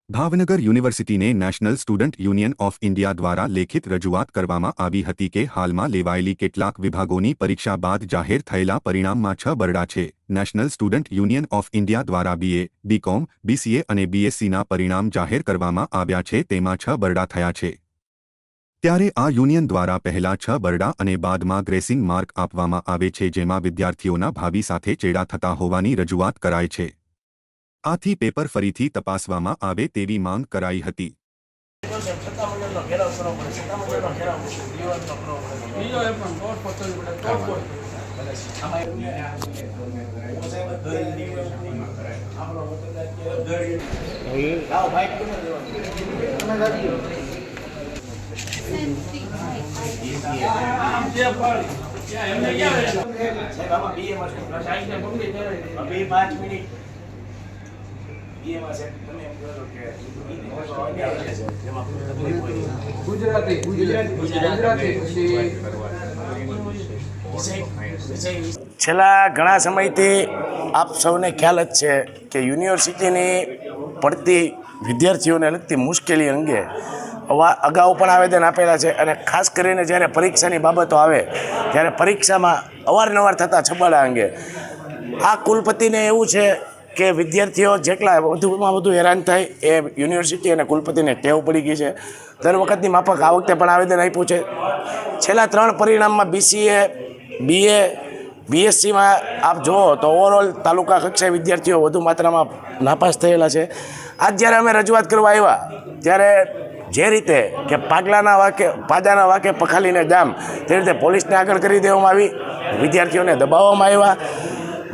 ભાવનગર યુનિવર્સિટીને national student union of India દ્વારા લેખિત રજૂઆત કરવામાં આવી હતી કે હાલમાં લેવાયેલી કેટલાક વિભાગોની પરીક્ષા બાદ જાહેર થયેલા પરિણામમાં 6 બરડા છે। National student union of India દ્વારા બીએ, બીકોમ, બીસીએ અને બીએસસીના પરિણામ જાહેર કરવામાં આવ્યા છે, તેમાં 6 બરડા થયા છે। ત્યારે આ યુનિયન દ્વારા પહેલા 6 બરડા અને બાદમાં ગ્રેસિંગ માર્ક આપવામાં આવે છે, જેમાં વિદ્યાર્થીઓના ભાવિ સાથે ચેડા થતા હોવાની રજૂઆત કરાઈ છે। આથી પેપર ફરીથી તપાસવામાં આવે તેવી માંગ કરાઈ હતી। છેલ્લા ઘણા સમયથી આપ સૌને ખ્યાલ જ છે કે યુનિવર્સિટીની પડતી વિદ્યાર્થીઓને લગતી મુશ્કેલી અંગે અગાઉ પણ આવેદન આપેલા છે અને ખાસ કરીને જ્યારે પરીક્ષાની બાબતો આવે ત્યારે પરીક્ષામાં અવારનવાર થતા છબડા અંગે આ કુલપતિને એવું છે કે વિદ્યાર્થીઓ જેટલા વધુમાં વધુ હેરાન થાય એ યુનિવર્સિટી અને કુલપતિને ટેવ પડી ગઈ છે। દર વખતની માફક આ વખતે પણ આવેદન આપ્યું છે। છેલ્લા 3 પરિણામમાં બીસીએ, બીએ, બીએસસીમાં આપ જુઓ તો ઓવરઓલ તાલુકા કક્ષાએ વિદ્યાર્થીઓ વધુ માત્રામાં નાપાસ થયેલા છે। આજ જ્યારે અમે રજૂઆત કરવા આવ્યા ત્યારે જે રીતે કે પાદાના વાકે પખાલીને જામ તે રીતે પોલીસને આગળ કરી દેવામાં આવી, વિદ્યાર્થીઓને દબાવવામાં આવ્યા।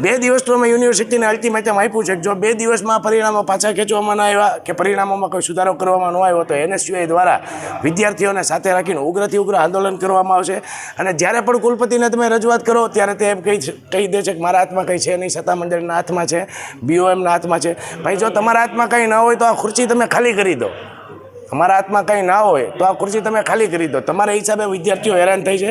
2 દિવસનું અમે યુનિવર્સિટીને અલ્ટિમેટમ આપ્યું છે કે જો 2 દિવસમાં પરિણામો પાછા ખેંચવામાં ન આવ્યા કે પરિણામોમાં કોઈ સુધારો કરવામાં ન આવ્યો તો NSUI દ્વારા વિદ્યાર્થીઓને સાથે રાખીને ઉગ્રથી ઉગ્ર આંદોલન કરવામાં આવશે। અને જ્યારે પણ કુલપતિને તમે રજૂઆત કરો ત્યારે તે એમ કહી દે છે કે મારા હાથમાં કંઈ છે નહીં, સત્તામંડળના હાથમાં છે, BOMના હાથમાં છે। ભાઈ, જો તમારા હાથમાં કંઈ ન હોય તો આ ખુરશી તમે ખાલી કરી દો। તમારા હાથમાં કંઈ ના હોય તો આ ખુરશી તમે ખાલી કરી દો। તમારા હિસાબે વિદ્યાર્થીઓ હેરાન થઈ છે।